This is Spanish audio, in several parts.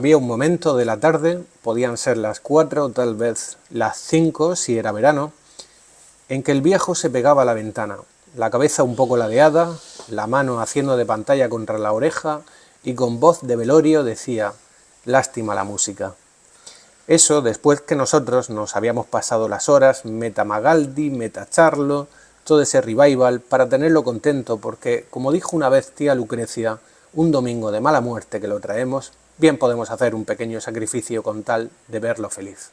Había un momento de la tarde, podían ser las 4 o tal vez las 5 si era verano, en que el viejo se pegaba a la ventana, la cabeza un poco ladeada, la mano haciendo de pantalla contra la oreja y con voz de velorio decía: «Lástima la música». Eso después que nosotros nos habíamos pasado las horas meta Magaldi, meta Charlo, todo ese revival para tenerlo contento porque, como dijo una vez tía Lucrecia, un domingo de mala muerte que lo traemos, bien podemos hacer un pequeño sacrificio con tal de verlo feliz.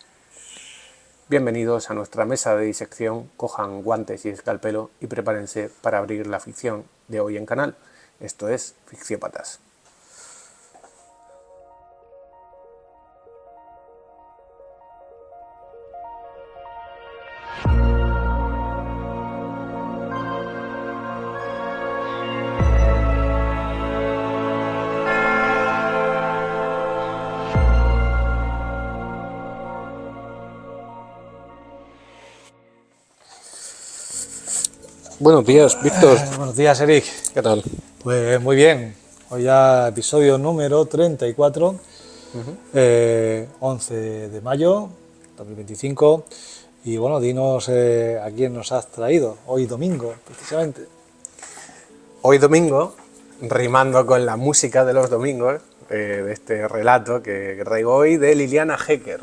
Bienvenidos a nuestra mesa de disección, cojan guantes y escalpelo y prepárense para abrir la ficción de hoy en canal. Esto es Ficciópatas. Buenos días, Víctor. Buenos días, Eric. ¿Qué tal? Pues muy bien. Hoy ya episodio número 34, 11 de mayo 2025. Y bueno, dinos a quién nos has traído hoy domingo, precisamente. Hoy domingo, rimando con la música de los domingos, de este relato que traigo hoy de Liliana Hecker,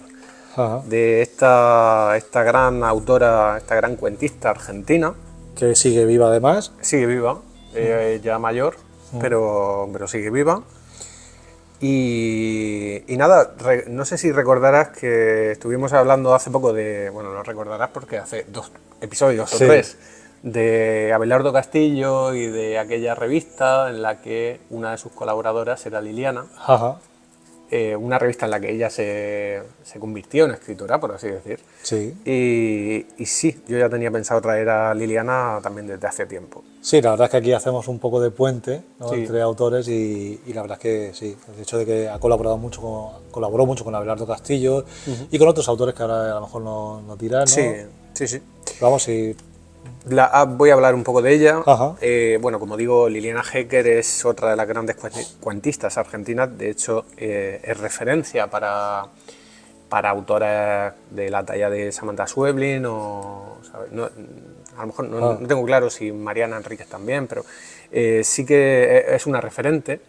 de esta gran autora, esta gran cuentista argentina. Que sigue viva además. Sigue viva, ya mayor, pero sigue viva. Y nada, no sé si recordarás que estuvimos hablando hace poco de, bueno, lo recordarás porque hace 2 episodios o 3, de Abelardo Castillo y de aquella revista en la que una de sus colaboradoras era Liliana. Una revista en la que ella se convirtió en escritora, por así decir. Sí. Y sí, yo ya tenía pensado traer a Liliana también desde hace tiempo. Sí, la verdad es que aquí hacemos un poco de puente, ¿no? Sí. Entre autores y la verdad es que sí, el hecho de que ha colaborado mucho colaboró mucho con Abelardo Castillo y con otros autores que ahora a lo mejor nos dirán, ¿no? Sí. Pero vamos, sí. Voy a hablar un poco de ella. Ajá. Bueno, como digo, Liliana Hecker es otra de las grandes cuentistas argentinas. De hecho, es referencia para autoras de la talla de Samantha Schweblin o, ¿sabes? No, a lo mejor no tengo claro si Mariana Enríquez también, pero sí que es una referente.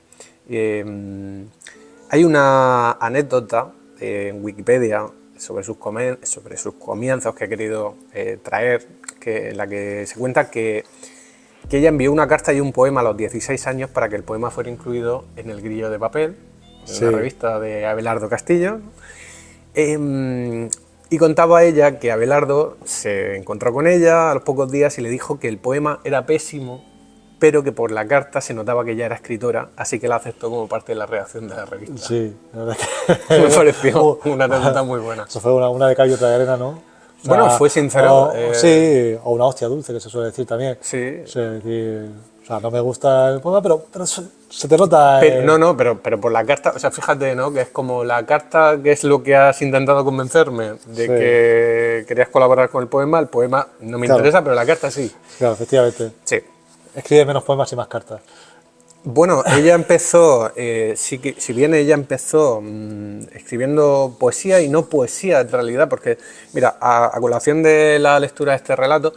Hay una anécdota en Wikipedia sobre sus comienzos que he querido traer, en la que se cuenta que ella envió una carta y un poema a los 16 años para que el poema fuera incluido en El Grillo de Papel, en una revista de Abelardo Castillo. Y contaba ella que Abelardo se encontró con ella a los pocos días y le dijo que el poema era pésimo, pero que por la carta se notaba que ella era escritora, así que la aceptó como parte de la redacción de la revista. Sí, la verdad que me pareció una anécdota muy buena. Eso fue una de cal y otra de arena, ¿no? O sea, bueno, fue sincero. Sí, o una hostia dulce, que se suele decir también. Sí. O sea, no me gusta el poema, pero se te nota... Pero por la carta, o sea, fíjate, ¿no? Que es como la carta, que es lo que has intentado convencerme de que querías colaborar con el poema no me interesa, pero la carta sí. Claro, efectivamente. Sí. Escribe menos poemas y más cartas. Bueno, ella empezó, si bien ella empezó escribiendo poesía y no poesía en realidad, porque, mira, a colación de la lectura de este relato,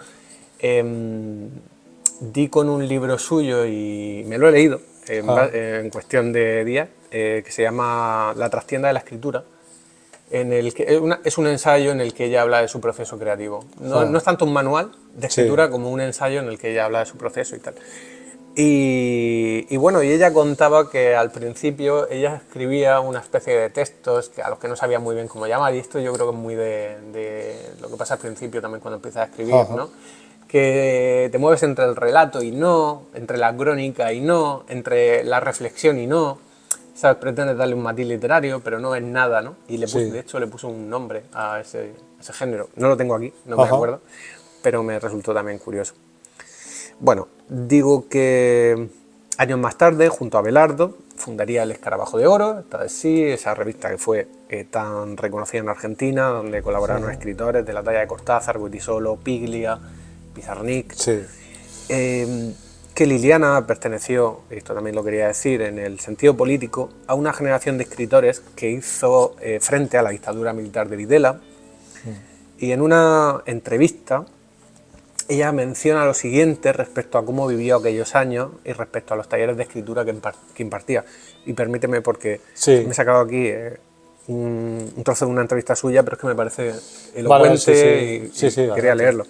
di con un libro suyo y me lo he leído en cuestión de días, que se llama La trastienda de la escritura, en el que es un ensayo en el que ella habla de su proceso creativo. No es tanto un manual de escritura como un ensayo en el que ella habla de su proceso y tal. Y bueno, y ella contaba que al principio ella escribía una especie de textos a los que no sabía muy bien cómo llamar, y esto yo creo que es muy de lo que pasa al principio también cuando empiezas a escribir, ¿no? Que te mueves entre el relato y no, entre la crónica y no, entre la reflexión y no, ¿sabes? Pretendes darle un matiz literario, pero no es nada, ¿no? Y de hecho le puso un nombre a ese género. No lo tengo aquí, no me acuerdo, pero me resultó también curioso. Bueno, digo que años más tarde, junto a Abelardo, fundaría El Escarabajo de Oro, esta vez sí, esa revista que fue tan reconocida en Argentina, donde colaboraron escritores de la talla de Cortázar, Goytisolo, Piglia, Pizarnik, que que Liliana perteneció, y esto también lo quería decir, en el sentido político, a una generación de escritores que hizo frente a la dictadura militar de Videla. Y en una entrevista ella menciona lo siguiente respecto a cómo vivió aquellos años y respecto a los talleres de escritura que impartía. Y permíteme, porque Sí. me he sacado aquí un trozo de una entrevista suya, pero es que me parece elocuente. Vale, sí. y Sí, quería adelante. leerlo.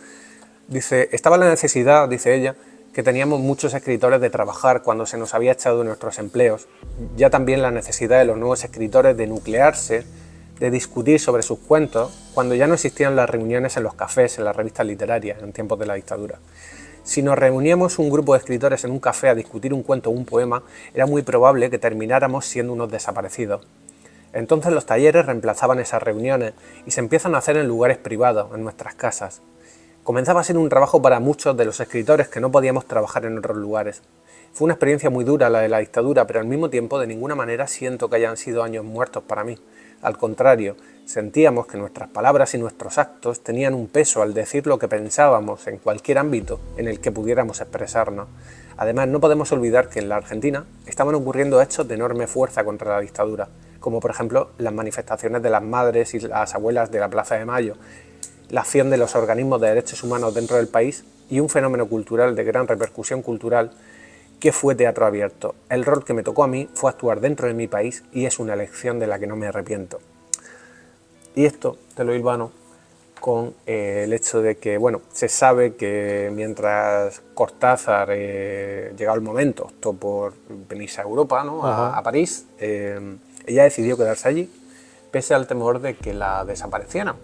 Dice, estaba la necesidad, dice ella, que teníamos muchos escritores de trabajar cuando se nos había echado de nuestros empleos, ya también la necesidad de los nuevos escritores de nuclearse, de discutir sobre sus cuentos, cuando ya no existían las reuniones en los cafés, en las revistas literarias, en tiempos de la dictadura. Si nos reuníamos un grupo de escritores en un café a discutir un cuento o un poema, era muy probable que termináramos siendo unos desaparecidos. Entonces los talleres reemplazaban esas reuniones y se empiezan a hacer en lugares privados, en nuestras casas. Comenzaba a ser un trabajo para muchos de los escritores que no podíamos trabajar en otros lugares. Fue una experiencia muy dura la de la dictadura, pero al mismo tiempo de ninguna manera siento que hayan sido años muertos para mí. Al contrario, sentíamos que nuestras palabras y nuestros actos tenían un peso al decir lo que pensábamos en cualquier ámbito en el que pudiéramos expresarnos. Además, no podemos olvidar que en la Argentina estaban ocurriendo hechos de enorme fuerza contra la dictadura, como por ejemplo las manifestaciones de las madres y las abuelas de la Plaza de Mayo, la acción de los organismos de derechos humanos dentro del país y un fenómeno cultural de gran repercusión cultural que fue Teatro Abierto. El rol que me tocó a mí fue actuar dentro de mi país y es una elección de la que no me arrepiento. Y esto te lo hilvano con el hecho de que, bueno, se sabe que mientras Cortázar llegaba el momento, optó por venirse a Europa, ¿no? a París, ella decidió quedarse allí, pese al temor de que la desaparecieran.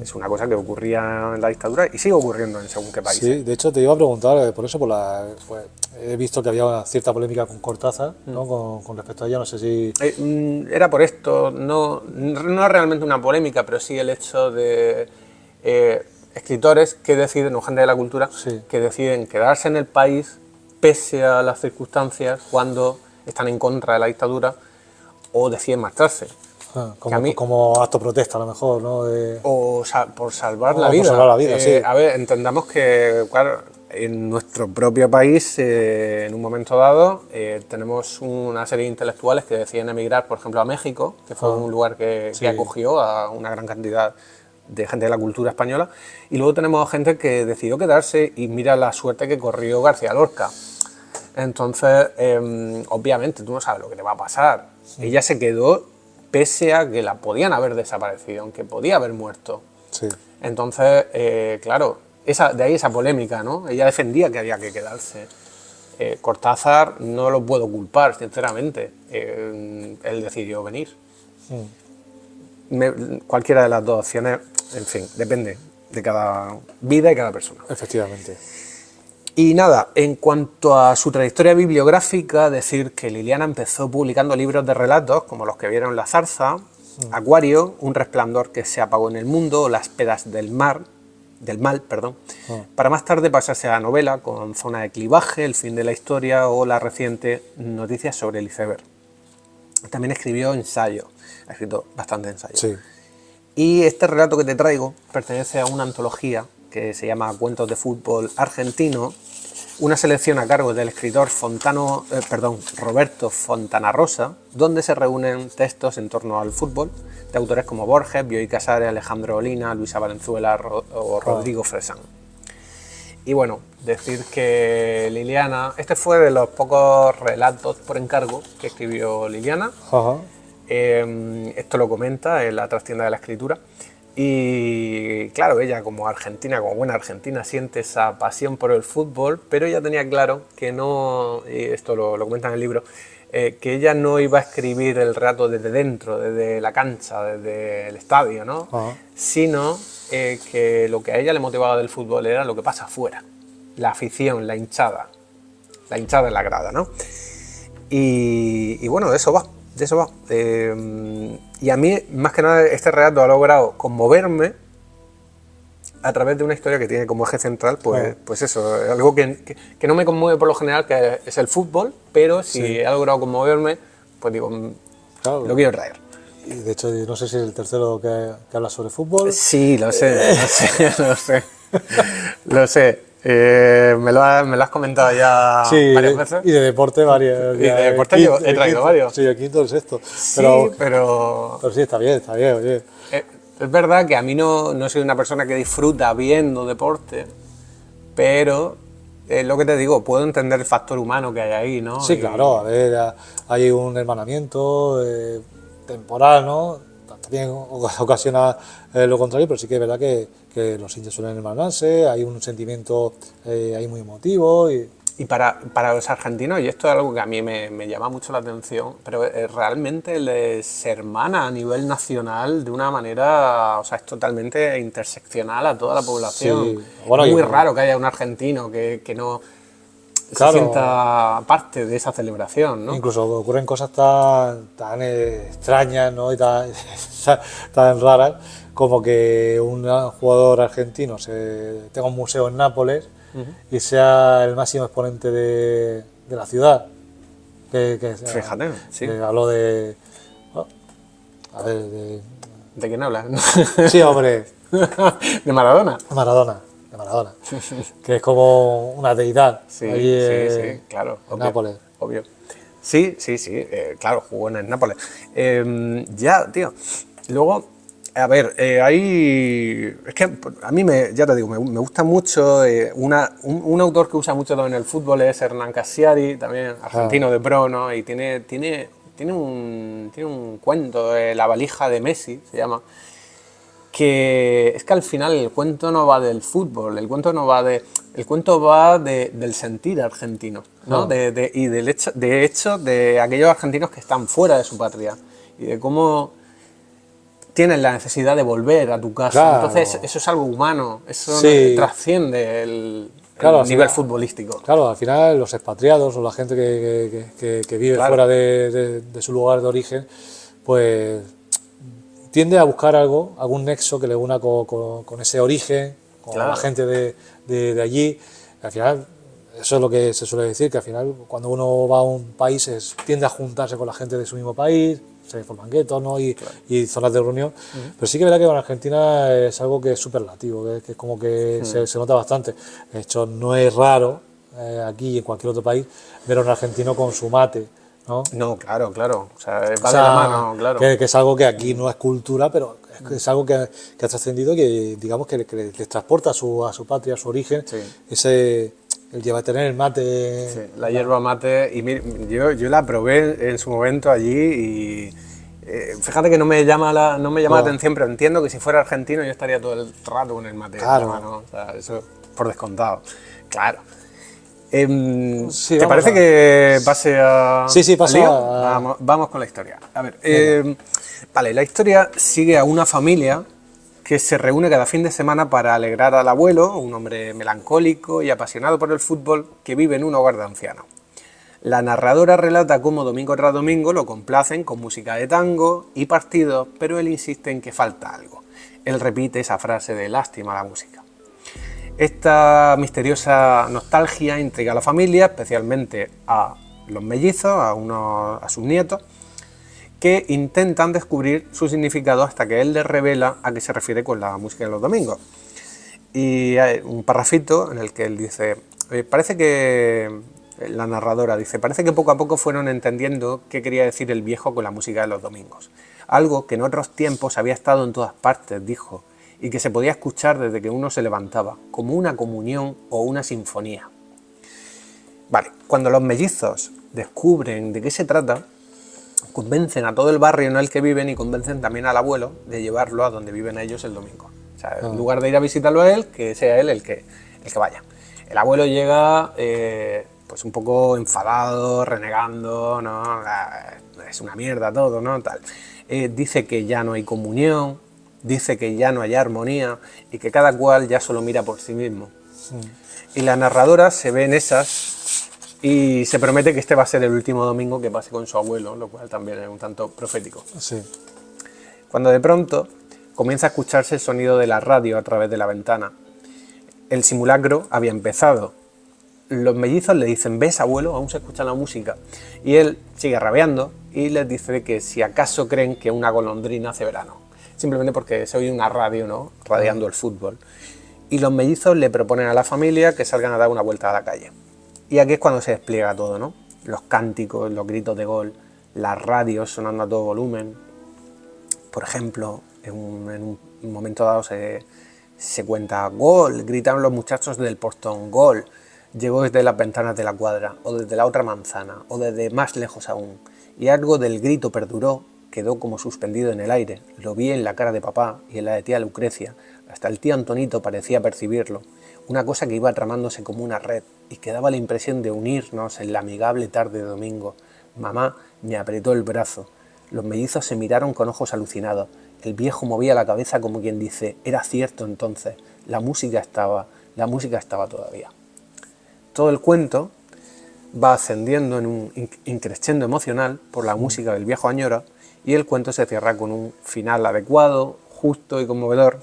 Es una cosa que ocurría en la dictadura y sigue ocurriendo en según qué países. Sí, de hecho te iba a preguntar, por eso, pues, he visto que había cierta polémica con Cortázar, ¿no? Con respecto a ella, no sé si... Era por esto, no realmente una polémica, pero sí el hecho de escritores que deciden, o gente de la cultura, Sí. que deciden quedarse en el país pese a las circunstancias cuando están en contra de la dictadura o deciden marcharse. Como acto protesta a lo mejor, ¿no? O por salvar O la por vida. salvar la vida, sí. A ver, entendamos que, claro, en nuestro propio país, en un momento dado, tenemos una serie de intelectuales que deciden emigrar, por ejemplo, a México, que fue un lugar que acogió a una gran cantidad de gente de la cultura española, y luego tenemos gente que decidió quedarse y mira la suerte que corrió García Lorca. Entonces, obviamente, tú no sabes lo que te va a pasar. Ella se quedó pese a que la podían haber desaparecido, aunque podía haber muerto. Sí. Entonces, claro, de ahí esa polémica, ¿no? Ella defendía que había que quedarse. Cortázar no lo puedo culpar, sinceramente. Él decidió venir. Cualquiera de las dos opciones, en fin, depende de cada vida y cada persona. Efectivamente. Y nada, en cuanto a su trayectoria bibliográfica, decir que Liliana empezó publicando libros de relatos, como los que vieron La Zarza, Acuario, Un resplandor que se apagó en el mundo, o Las pedas del mal, para más tarde pasarse a la novela con Zona de clivaje, El fin de la historia o la reciente Noticias sobre el iceberg. También escribió ensayo, ha escrito bastante ensayo. Sí. Y este relato que te traigo pertenece a una antología que se llama Cuentos de fútbol argentino, una selección a cargo del escritor Roberto Fontana Rosa, donde se reúnen textos en torno al fútbol de autores como Borges, Bioy Casares, Alejandro Olina, Luisa Valenzuela o Rodrigo Fresán. Y bueno, decir que Liliana, este fue de los pocos relatos por encargo que escribió Liliana. Ajá. Esto lo comenta en La trastienda de la escritura. Y claro, ella como argentina, como buena argentina, siente esa pasión por el fútbol, pero ella tenía claro que no, y esto lo comenta en el libro, que ella no iba a escribir el relato desde dentro, desde la cancha, desde el estadio, ¿no? Sino que lo que a ella le motivaba del fútbol era lo que pasa afuera, la afición, la hinchada en la grada, ¿no? Y bueno, de eso va. Y a mí, más que nada, este relato ha logrado conmoverme a través de una historia que tiene como eje central, pues eso, algo que no me conmueve por lo general, que es el fútbol, pero si ha logrado conmoverme, pues digo, claro, lo quiero traer. Y de hecho, no sé si es el tercero que habla sobre fútbol. Sí, lo sé. Lo sé. Me lo has comentado ya Sí, varias veces. y de deporte varias. Y de deporte he traído varios. Sí, el quinto, el sexto. Sí, pero Sí, está bien, oye. es verdad que a mí no soy una persona que disfruta viendo deporte, pero lo que te digo, puedo entender el factor humano que hay ahí, ¿no? Sí, Y- claro, a ver, hay un hermanamiento temporal, ¿no? También ocasiona lo contrario, pero sí que es verdad que los hinchas suelen hermanarse, hay un sentimiento ahí muy emotivo y Y para los argentinos, y esto es algo que a mí me llama mucho la atención, pero realmente les hermana a nivel nacional de una manera, o sea, es totalmente interseccional a toda la población. sí, bueno, Es muy y, raro que haya un argentino que no se claro, sienta parte de esa celebración, ¿no? incluso ocurren cosas tan extrañas, ¿no? Y tan raras como que un jugador argentino tenga un museo en Nápoles y sea el máximo exponente de la ciudad. Fíjate, sí. Que habló de... oh, a ver, ¿De quién hablas? sí, hombre, ¿De Maradona? De Maradona, que es como una deidad Sí, allí sí, claro. en Obvio, Nápoles. obvio. Sí, claro, jugó en el Nápoles. Ya, tío. Luego, a ver, es que a mí, ya te digo, me gusta mucho. Un autor que usa mucho también el fútbol es Hernán Cassiari, también argentino de pro, ¿no? Y tiene un cuento, La valija de Messi, se llama, que es que al final el cuento no va del fútbol, el cuento no va el cuento va del sentir argentino, ¿no? Y de hecho de aquellos argentinos que están fuera de su patria y de cómo tienen la necesidad de volver a tu casa. Claro. Entonces eso es algo humano, eso Sí. trasciende el Claro, al nivel final- futbolístico. Claro, al final los expatriados o la gente que vive Claro. fuera de su lugar de origen, pues tiende a buscar algún nexo que le una con ese origen, con Claro. la gente de allí. Al final, eso es lo que se suele decir, que al final cuando uno va a un país tiende a juntarse con la gente de su mismo país, se forman guetos, ¿no? Y zonas de reunión. Pero sí que es verdad que en Argentina es algo que es superlativo, que es como que se nota bastante. De hecho, no es raro aquí y en cualquier otro país ver a un argentino con su mate, ¿no? No, claro. O sea, va O sea, de la mano, claro. que es algo que aquí no es cultura, pero es algo que ha trascendido, que digamos que les transporta a su patria, a su origen, Sí. el llevar a tener el mate. Sí, la hierba mate, y yo la probé en su momento allí y fíjate que no me llama la atención, pero entiendo que si fuera argentino yo estaría todo el rato con el mate Claro. en la mano, o sea, eso por descontado, claro. Sí, ¿Te vamos parece que pase a Sí, pasa al lío? a- Vamos con la historia. A ver, vale, la historia sigue a una familia que se reúne cada fin de semana para alegrar al abuelo, un hombre melancólico y apasionado por el fútbol que vive en un hogar de ancianos. La narradora relata cómo domingo tras domingo lo complacen con música de tango y partidos, pero él insiste en que falta algo. Él repite esa frase de lástima a la música. Esta misteriosa nostalgia intriga a la familia, especialmente a los mellizos, a sus nietos, que intentan descubrir su significado hasta que él les revela a qué se refiere con la música de los domingos. Y hay un parrafito en el que él dice, parece que, la narradora dice, parece que poco a poco fueron entendiendo qué quería decir el viejo con la música de los domingos. Algo que en otros tiempos había estado en todas partes, dijo, y que se podía escuchar desde que uno se levantaba, como una comunión o una sinfonía. Vale, cuando los mellizos descubren de qué se trata, convencen a todo el barrio en el que viven y convencen también al abuelo de llevarlo a donde viven ellos el domingo. O sea, en lugar de ir a visitarlo a él, que sea él el que vaya. El abuelo llega pues un poco enfadado, renegando, ¿no? Es una mierda todo, ¿no? Tal. Dice que ya no hay comunión, dice que ya no hay armonía y que cada cual ya solo mira por sí mismo. Y la narradora se ve en esas y se promete que este va a ser el último domingo que pase con su abuelo, lo cual también es un tanto profético. Sí. Cuando de pronto comienza a escucharse el sonido de la radio a través de la ventana. El simulacro había empezado. Los mellizos le dicen, ¿ves, abuelo? Aún se escucha la música. Y él sigue rabeando y les dice que si acaso creen que una golondrina hace verano. Simplemente porque se oye una radio, ¿no? Radiando el fútbol. y los mellizos le proponen a la familia que salgan a dar una vuelta a la calle. Y aquí es cuando se despliega todo, ¿no? Los cánticos, los gritos de gol, las radios sonando a todo volumen. Por ejemplo, en un momento dado se cuenta gol, gritaron los muchachos del portón, gol. Llegó desde las ventanas de la cuadra, o desde la otra manzana, o desde más lejos aún. Y algo del grito perduró, quedó como suspendido en el aire. Lo vi en la cara de papá y en la de tía Lucrecia. Hasta el tío Antonito parecía percibirlo. Una cosa que iba tramándose como una red y que daba la impresión de unirnos en la amigable tarde de domingo. Mamá me apretó el brazo. Los mellizos se miraron con ojos alucinados. El viejo movía la cabeza como quien dice, era cierto entonces, la música estaba todavía. Todo el cuento va ascendiendo en un increscendo emocional por la música del viejo añoro y el cuento se cierra con un final adecuado, justo y conmovedor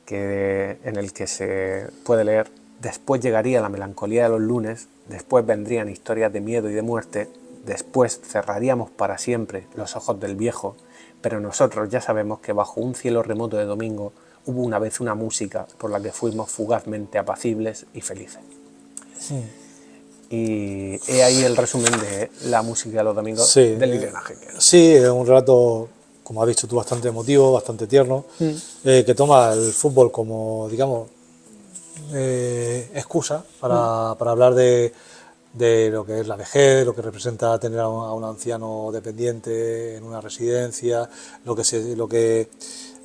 en el que se puede leer: después llegaría la melancolía de los lunes, después vendrían historias de miedo y de muerte, después cerraríamos para siempre los ojos del viejo, pero nosotros ya sabemos que bajo un cielo remoto de domingo hubo una vez una música por la que fuimos fugazmente apacibles y felices. Sí. Y he ahí el resumen de la música de los domingos de Liliana Jekyll. Sí, es un relato, como has dicho tú, bastante emotivo, bastante tierno, que toma el fútbol como, digamos, excusa para hablar de lo que es la vejez, lo que representa tener a un anciano dependiente en una residencia, lo que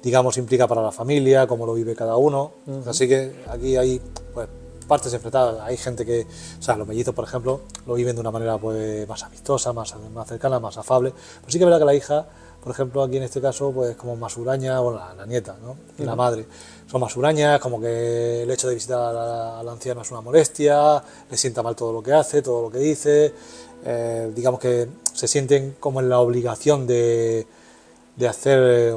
digamos implica para la familia, cómo lo vive cada uno. Así que aquí hay pues partes enfrentadas. Hay gente que, o sea, los mellizos, por ejemplo, lo viven de una manera pues más amistosa, más cercana, más afable. Pero sí que es verdad que la hija, por ejemplo, aquí en este caso, pues como más huraña, bueno, la nieta, ¿no? Y la madre, son más hurañas, como que el hecho de visitar al anciano es una molestia, le sienta mal todo lo que hace, todo lo que dice, digamos que se sienten como en la obligación de hacer,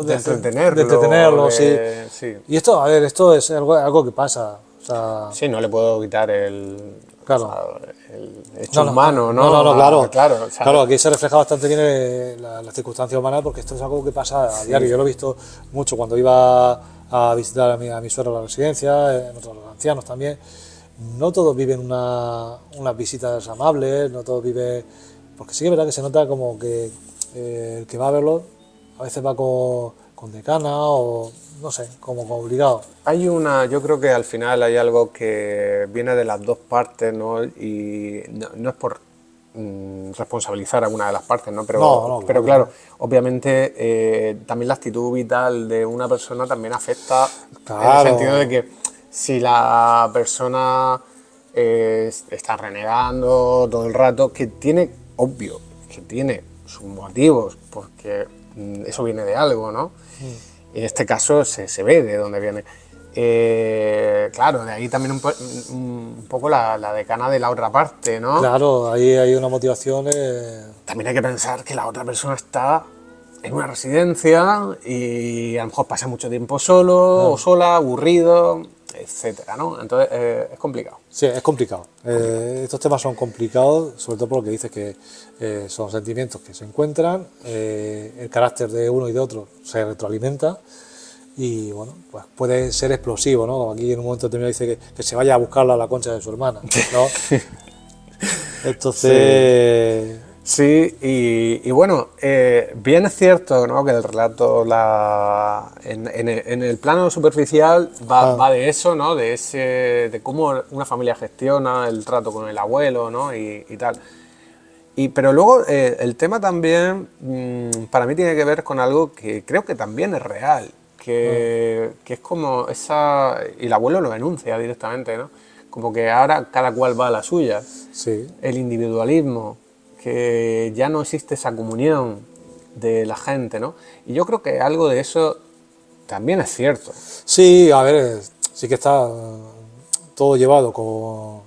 de entretenerlo, sí. Y esto, a ver, esto es algo que pasa. O sea, sí, no le puedo quitar el hecho no, humano, ¿no? Claro, o sea, claro, aquí se refleja bastante bien la circunstancia humana, porque esto es algo que pasa a diario. Yo lo he visto mucho cuando iba a visitar a mi suegra a la residencia, en otros ancianos también. No todos viven unas visitas amables, no todos viven... Porque sí que es verdad que se nota como que el que va a verlo a veces va con decana o... no sé, como obligado. Yo creo que al final hay algo que viene de las dos partes, ¿no? Y no es por responsabilizar a una de las partes, ¿no? Pero claro, obviamente también la actitud vital de una persona también afecta, en el sentido de que si la persona está renegando todo el rato, que tiene sus motivos, porque eso viene de algo, ¿no? En este caso se ve de dónde viene. Claro, de ahí también un poco la decana de la otra parte, ¿no? Claro, ahí hay una motivación. También hay que pensar que la otra persona está en una residencia y a lo mejor pasa mucho tiempo solo o sola, aburrido, etcétera, ¿no? Entonces es complicado. Sí, es complicado. Estos temas son complicados, sobre todo por lo que dices que son sentimientos que se encuentran, el carácter de uno y de otro se retroalimenta y bueno, pues puede ser explosivo, ¿no? Aquí en un momento determinado dice que se vaya a buscarla a la concha de su hermana, ¿no? Entonces... Sí, y bueno, bien es cierto, ¿no?, que el relato en el plano superficial va de eso, ¿no?, de cómo una familia gestiona el trato con el abuelo, ¿no?, y tal. Pero luego el tema también para mí tiene que ver con algo que creo que también es real, que es como esa... Y el abuelo lo denuncia directamente, ¿no? Como que ahora cada cual va a la suya. Sí. El individualismo, que ya no existe esa comunión de la gente, ¿no? Y yo creo que algo de eso también es cierto. Sí, a ver, sí que está todo llevado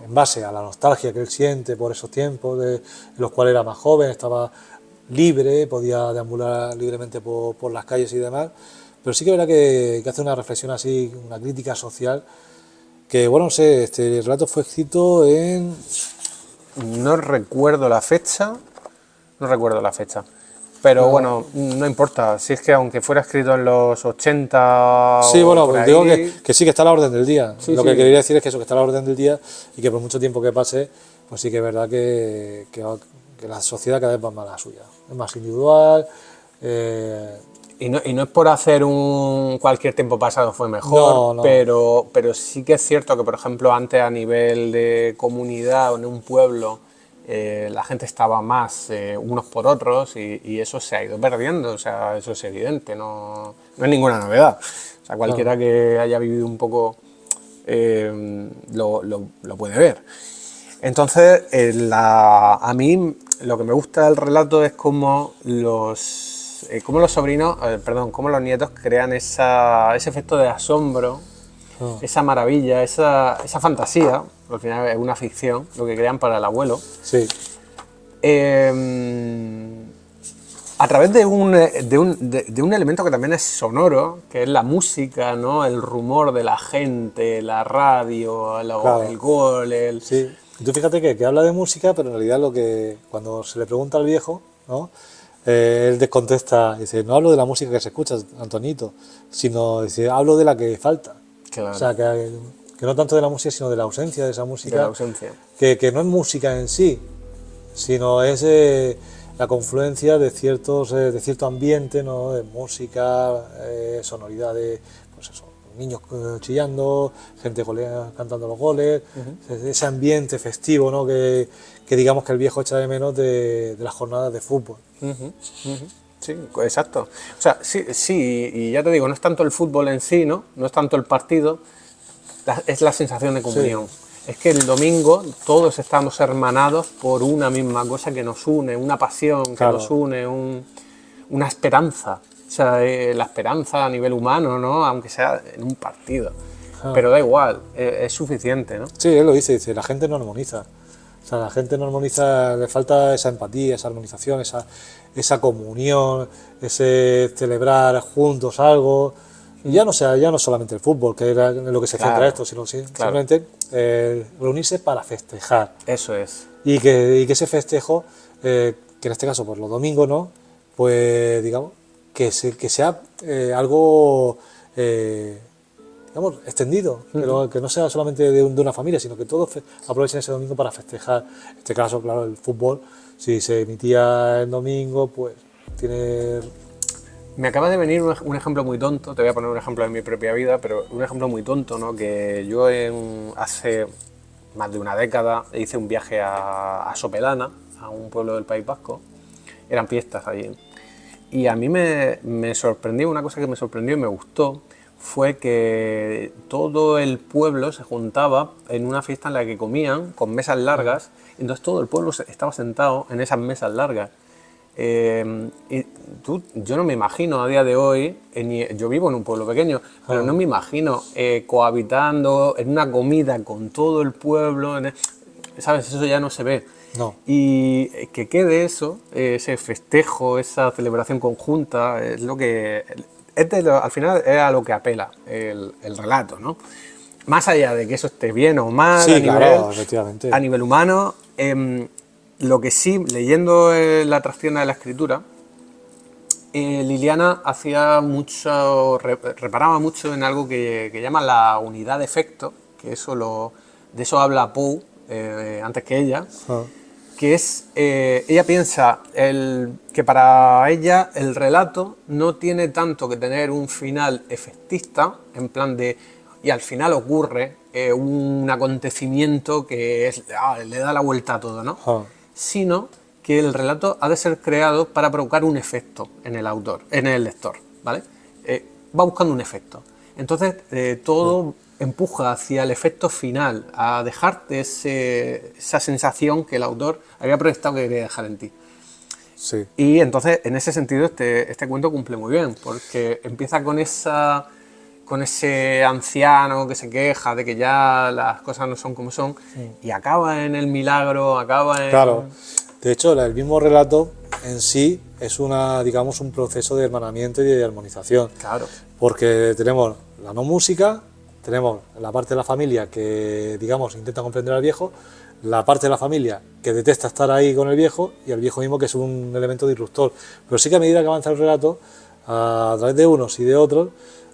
en base a la nostalgia que él siente por esos tiempos, en los cuales era más joven, estaba libre, podía deambular libremente por las calles y demás, pero sí que es verdad que hace una reflexión así, una crítica social, que bueno, no sé, este relato fue escrito en... No recuerdo la fecha, Pero bueno, no importa. Si es que aunque fuera escrito en los 80 Sí, o bueno, por pues ahí, digo que sí que está a la orden del día. Sí, Lo sí. que quería decir es que eso, que está a la orden del día y que por mucho tiempo que pase, pues sí que es verdad que la sociedad cada vez va más a la suya. Es más individual. Y no es por hacer un cualquier tiempo pasado fue mejor, No. pero sí que es cierto que, por ejemplo, antes a nivel de comunidad o en un pueblo, la gente estaba más unos por otros y eso se ha ido perdiendo, o sea, eso es evidente, no es ninguna novedad. O sea, cualquiera que haya vivido un poco lo puede ver. Entonces, a mí lo que me gusta del relato es cómo cómo los sobrinos, cómo los nietos crean ese efecto de asombro, esa maravilla, esa fantasía, al final es una ficción, lo que crean para el abuelo. Sí. A través de un elemento que también es sonoro, que es la música, ¿no? El rumor de la gente, la radio, Claro. el gol, Sí. Y tú fíjate que habla de música, pero en realidad cuando se le pregunta al viejo, ¿no? Él contesta, dice, no hablo de la música que se escucha, Antonito, sino dice, hablo de la que falta. Claro. O sea, que no tanto de la música, sino de la ausencia de esa música. De la ausencia. Que no es música en sí, sino es la confluencia de cierto ambiente, ¿no? De música, sonoridades, pues eso, niños chillando, gente cantando los goles, ese ambiente festivo, ¿no? Que digamos que el viejo echa de menos de las jornadas de fútbol. Sí, exacto. O sea, sí, y ya te digo, no es tanto el fútbol en sí, ¿no? No es tanto el partido, es la sensación de comunión. Sí. Es que el domingo todos estamos hermanados por una misma cosa que nos une, una pasión que nos une, una esperanza. O sea, la esperanza a nivel humano, ¿no? Aunque sea en un partido. Pero da igual, es suficiente, ¿no? Sí, él lo dice, la gente no armoniza. O sea, la gente no armoniza, le falta esa empatía, esa armonización, esa comunión, ese celebrar juntos algo. Y ya no solamente el fútbol, que era en lo que se centra esto, sino simplemente reunirse para festejar. Eso es. Y que ese festejo, que en este caso por los domingos, ¿no? Pues digamos, que sea algo digamos, extendido, pero que no sea solamente de una familia, sino que todos aprovechen ese domingo para festejar. En este caso, claro, el fútbol, si se emitía el domingo, pues tiene... Me acaba de venir un ejemplo muy tonto, te voy a poner un ejemplo de mi propia vida, pero un ejemplo muy tonto, ¿no? Que yo hace más de una década hice un viaje a Sopelana, a un pueblo del País Vasco, eran fiestas allí. Y a mí me sorprendió, una cosa que me sorprendió y me gustó, fue que todo el pueblo se juntaba en una fiesta en la que comían con mesas largas, y entonces todo el pueblo estaba sentado en esas mesas largas. Yo no me imagino a día de hoy, yo vivo en un pueblo pequeño, pero no me imagino cohabitando en una comida con todo el pueblo, ¿sabes? Eso ya no se ve. No. Y que quede eso, ese festejo, esa celebración conjunta, es lo que... al final es a lo que apela el relato, ¿no? Más allá de que eso esté bien o mal, sí, efectivamente. A nivel humano, lo que sí, leyendo La trastienda de la escritura, Liliana reparaba mucho en algo que llama la unidad de efecto, que de eso habla Poe antes que ella, que es, ella piensa que para ella el relato no tiene tanto que tener un final efectista, en plan de, y al final ocurre un acontecimiento que le da la vuelta a todo, ¿no? Sino que el relato ha de ser creado para provocar un efecto en el lector, ¿vale? Va buscando un efecto. Entonces, todo empuja hacia el efecto final, a dejarte esa sensación que el autor había proyectado que quería dejar en ti. Sí. Y entonces, en ese sentido, este cuento cumple muy bien, porque empieza con ese anciano que se queja de que ya las cosas no son como son, y acaba en el milagro, acaba en... Claro. De hecho, el mismo relato en sí es un proceso de hermanamiento y de armonización. Claro. Porque tenemos la no música, tenemos la parte de la familia que, digamos, intenta comprender al viejo, la parte de la familia que detesta estar ahí con el viejo y el viejo mismo que es un elemento disruptor. Pero sí que a medida que avanza el relato, a través de unos y de otros,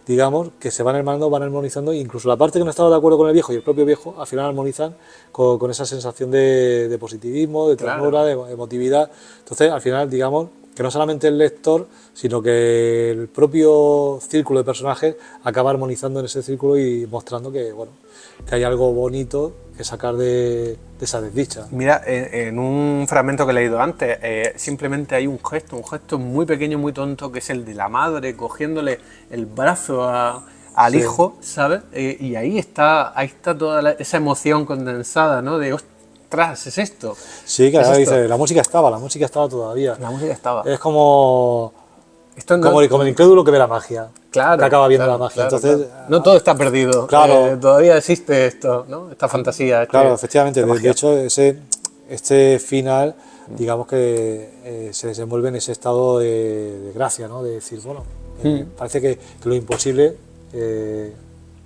digamos, que se van hermanando, van armonizando, e incluso la parte que no estaba de acuerdo con el viejo y el propio viejo, al final armonizan con esa sensación de positivismo, de ternura, de emotividad. Entonces, al final, digamos, que no solamente el lector, sino que el propio círculo de personajes acaba armonizando en ese círculo y mostrando que, bueno, que hay algo bonito que sacar de esa desdicha. Mira, en un fragmento que he leído antes, simplemente hay un gesto muy pequeño, muy tonto, que es el de la madre cogiéndole el brazo al hijo, ¿sabes? Y ahí está toda esa emoción condensada, ¿no? De, ostras, es esto. Sí, que ahora dice, la música estaba todavía. La música estaba. Es como... Esto no, como el incrédulo que ve la magia. Claro, que acaba viendo claro, la magia. Claro, Entonces, claro. No todo está perdido. Claro. Todavía existe esto, ¿no? Esta fantasía. Claro, efectivamente. De hecho, este final, digamos que se desenvuelve en ese estado de gracia, ¿no? De decir, bueno, parece que lo imposible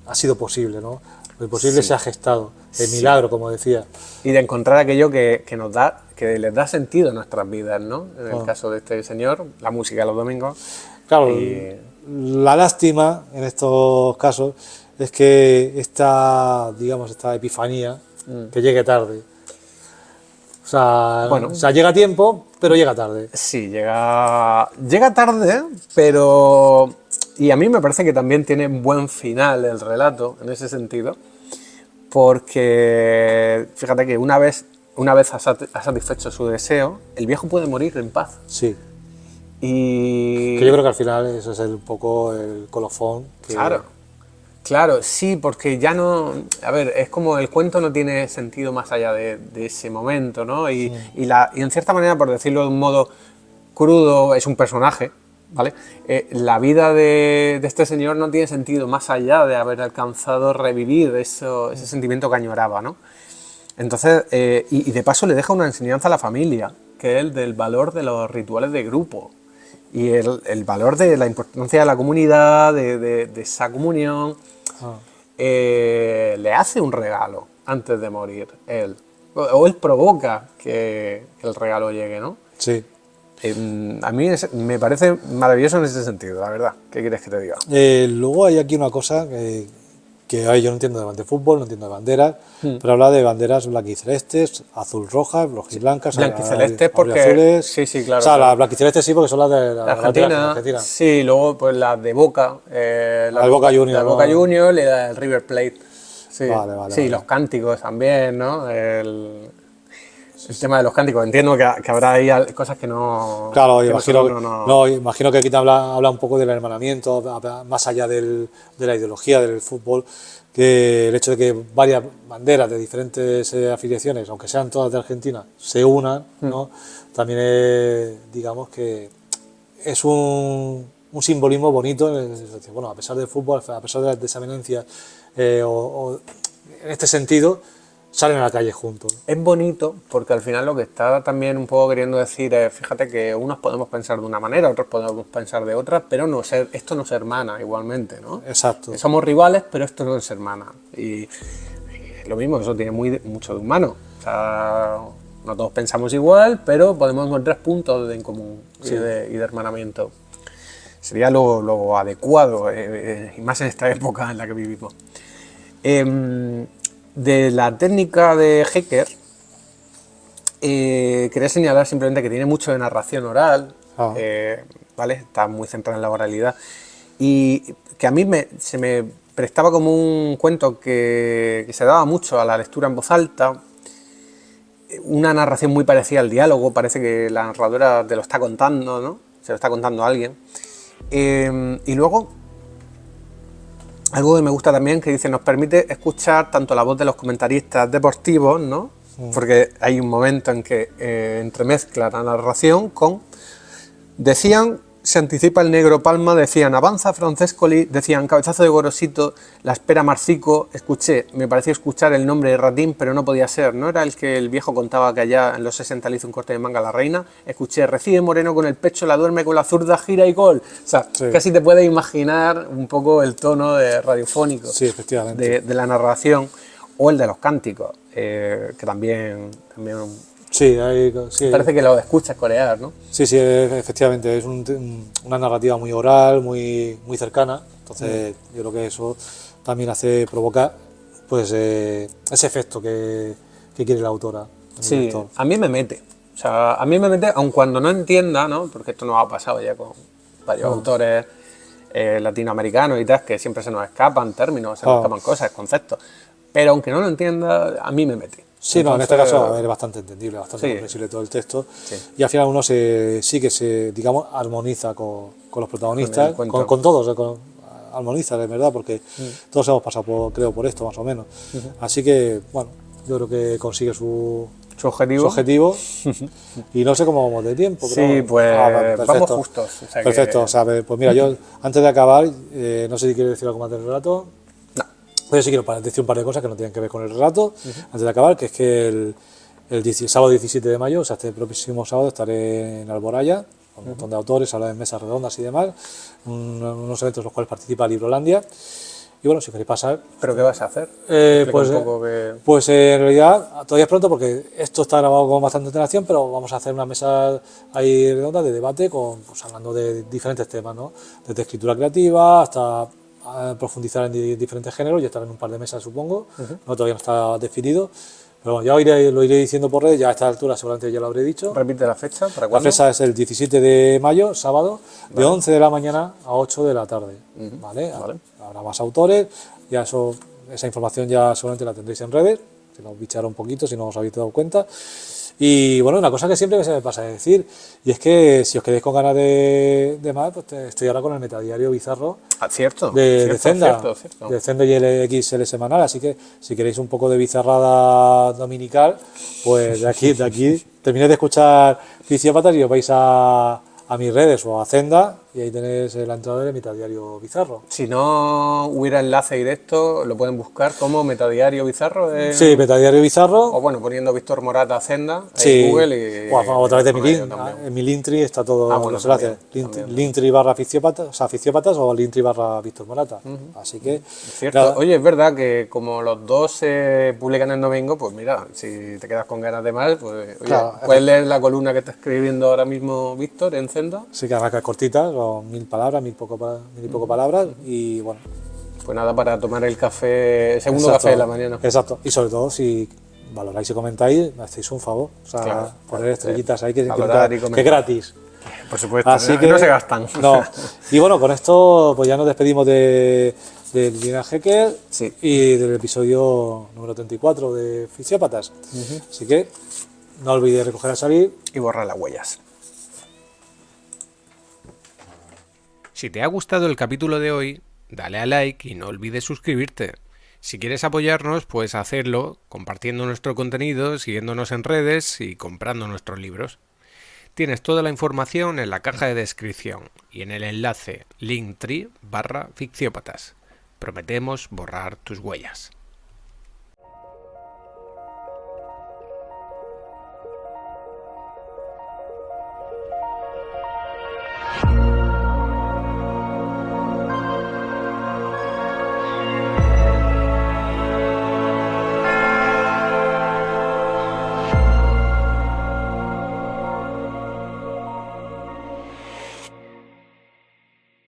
ha sido posible, ¿no? Lo imposible se ha gestado. El milagro, como decía. Y de encontrar aquello que nos da, que les da sentido a nuestras vidas, ¿no? En el caso de este señor, la música los domingos. Claro, la lástima en estos casos es que esta epifanía que llegue tarde. O sea, bueno, llega a tiempo, pero llega tarde. Sí, llega tarde, pero... Y a mí me parece que también tiene buen final el relato, en ese sentido, porque fíjate que una vez ha satisfecho su deseo, el viejo puede morir en paz. Sí. Y... Que yo creo que al final eso es un poco el colofón. Claro, sí, porque ya no... A ver, es como el cuento no tiene sentido más allá de ese momento, ¿no? Y en cierta manera, por decirlo de un modo crudo, es un personaje, ¿vale? La vida de este señor no tiene sentido más allá de haber alcanzado revivir ese sentimiento que añoraba, ¿no? Entonces, y de paso le deja una enseñanza a la familia, que es el del valor de los rituales de grupo. Y el valor de la importancia de la comunidad, de esa comunión, le hace un regalo antes de morir él. O él provoca que el regalo llegue, ¿no? Sí. A mí me parece maravilloso en ese sentido, la verdad. ¿Qué quieres que te diga? Luego hay aquí una cosa que yo no entiendo de fútbol, no entiendo de banderas, pero habla de banderas blanquicelestes, azul-rojas, rojiblancas, blanquicelestes porque... azules. Sí, claro. O sea, las blanquicelestes sí, porque son las de la Argentina. Sí, luego pues las de Boca. La Boca Junior. La Boca Junior y la del River Plate. Sí, vale. Los cánticos también, ¿no? El tema de los cánticos. Entiendo que habrá ahí cosas que no... Claro, imagino que aquí te habla un poco del hermanamiento, más allá de la ideología del fútbol, que el hecho de que varias banderas de diferentes afiliaciones, aunque sean todas de Argentina, se unan, ¿no? También digamos que es un simbolismo bonito, bueno, a pesar del fútbol, a pesar de las desavenencias, en este sentido, salen a la calle juntos. Es bonito porque al final lo que está también un poco queriendo decir es, fíjate que unos podemos pensar de una manera, otros podemos pensar de otra, pero esto nos hermana igualmente, ¿no? Exacto. Somos rivales, pero esto nos hermana. Y lo mismo, eso tiene mucho de humano. O sea, no todos pensamos igual, pero podemos encontrar puntos en común y de hermanamiento. Sería lo adecuado, y más en esta época en la que vivimos. De la técnica de Hecker, quería señalar simplemente que tiene mucho de narración oral, ¿vale? Está muy centrada en la oralidad, y que a mí se me prestaba como un cuento que se daba mucho a la lectura en voz alta, una narración muy parecida al diálogo, parece que la narradora te lo está contando, ¿no? Se lo está contando a alguien. Y luego, algo que me gusta también, que dice, nos permite escuchar tanto la voz de los comentaristas deportivos, ¿no? Porque hay un momento en que entremezcla la narración con... Decían, se anticipa el negro Palma, decían, avanza Francescoli, decían, cabezazo de Gorosito, la espera Marcico, me pareció escuchar el nombre de Ratín, pero no podía ser, ¿no? Era el que el viejo contaba que allá en los 60 le hizo un corte de manga a la reina, escuché, recibe Moreno con el pecho, la duerme con la zurda, gira y gol. O sea, casi te puedes imaginar un poco el tono radiofónico efectivamente. de la narración, o el de los cánticos. que también Sí, sí, parece que lo escuchas corear, ¿no? sí, sí, efectivamente, es una narrativa muy oral, muy cercana, entonces yo creo que eso también provoca pues ese efecto que quiere la autora. El Sí, lector. a mí me mete. O sea, a mí me mete, aun cuando no entienda, ¿no? Porque esto nos ha pasado ya con varios autores latinoamericanos y tal, que siempre se nos escapan términos, se nos escapan cosas, conceptos. Pero aunque no lo entienda, a mí me mete. Sí, no, en este caso a ver, es bastante entendible, bastante Sí. comprensible todo el texto. Sí. Y al final uno sí que se, digamos, armoniza con los protagonistas, Con el cuento. con todos, armoniza, de verdad, porque todos hemos pasado, creo, por esto, más o menos. Así que, bueno, yo creo que consigue su Su objetivo. Y no sé cómo vamos de tiempo. Sí, pero, pues perfecto. vamos justos. O sea Perfecto, que- o sea, pues mira, yo antes de acabar, no sé si quieres decir algo más del relato. No. Yo sí quiero decir un par de cosas que no tienen que ver con el relato, antes de acabar, que es que el sábado 17 de mayo, o sea, este próximo sábado, estaré en Alboraya, con un montón de autores, hablar en mesas redondas y demás, unos eventos en los cuales participa Librolandia. Y bueno, si queréis pasar, ¿Pero qué vas a hacer? Explica pues, un poco que... pues en realidad todavía es pronto porque esto está grabado con bastante antelación, pero vamos a hacer una mesa ahí redonda de debate pues, hablando de diferentes temas, ¿no? Desde escritura creativa hasta profundizar en diferentes géneros y estar en un par de mesas, supongo. No, todavía no está definido. Pero bueno, ya lo iré diciendo por redes, ya a esta altura seguramente ya lo habré dicho. Repite la fecha, ¿para La cuándo? fecha es el 17 de mayo, sábado, de 11 de la mañana a 8 de la tarde. ¿Vale? Vale. Habrá más autores, ya esa información ya seguramente la tendréis en redes, se lo bicharon un poquito si no os habéis dado cuenta. Y bueno, una cosa que siempre se me pasa de decir, y es que si os quedáis con ganas de más, pues estoy ahora con el metadiario bizarro Ah, cierto. de cierto, Zenda, cierto. de Zenda y el XL semanal, así que si queréis un poco de bizarrada dominical, pues de aquí terminéis de escuchar Fisiópatas y os vais a mis redes o a Zenda y ahí tenéis la entrada del metadiario bizarro. Si no hubiera enlace directo, lo pueden buscar como Metadiario Bizarro. Sí, metadiario bizarro. O bueno, poniendo Víctor Morata Zenda Sí, en Google y... o a través de mi con ello link, también. en mi Linktree está todo bueno, los enlaces. también. Linktree barra Ficiópatas, o sea, Ficiópatas o Linktree barra Víctor Morata. Así que, Cierto. nada. Oye, es verdad que como los dos se publican el domingo, pues mira, si te quedas con ganas de más, pues oye, Claro, puedes leer la columna que está escribiendo ahora mismo Víctor en Zenda. Sí que arranca cortitas, o 1000 palabras, mil y poco palabras, y bueno. Pues nada, para tomar el café, el segundo Exacto, café de la mañana. Exacto, y sobre todo si valoráis y comentáis, me hacéis un favor. O sea, Claro, poner estrellitas ahí que valorar y es comentar. gratis. Por supuesto, Así que no se gastan. No. Y bueno, con esto pues ya nos despedimos de Lina Hecker Sí. y del episodio número 34 de Fisiópatas. Así que no olvidéis recoger al salir. Y borrar las huellas. Si te ha gustado el capítulo de hoy, dale a like y no olvides suscribirte. Si quieres apoyarnos, puedes hacerlo compartiendo nuestro contenido, siguiéndonos en redes y comprando nuestros libros. Tienes toda la información en la caja de descripción y en el enlace linktree barra Ficciópatas. Prometemos borrar tus huellas.